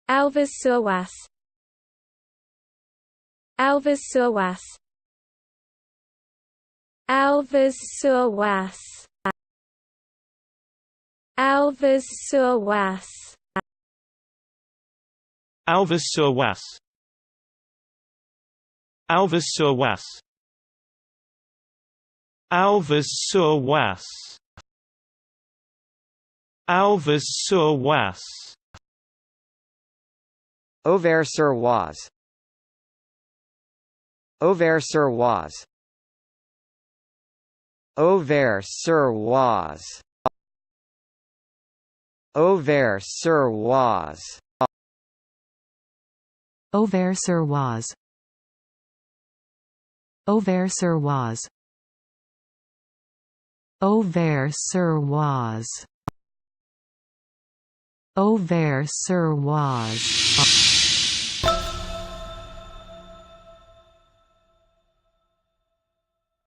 Auvers-Sur-Oise. Auvers-Sur-Oise. Auvers-Sur-Oise. Auvers-Sur-Oise. Auvers-Sur-Oise. Auvers-Sur-Oise. Auvers-Sur-Oise. Auvers-Sur-Oise. Auvers-Sur-Oise. Auvers-Sur-Oise. Auvers-Sur-Oise. Auvers-Sur-Oise. Auvers-Sur-Oise. Auvers-Sur-Oise. Auvers-Sur-Oise. Auvers-Sur-Oise.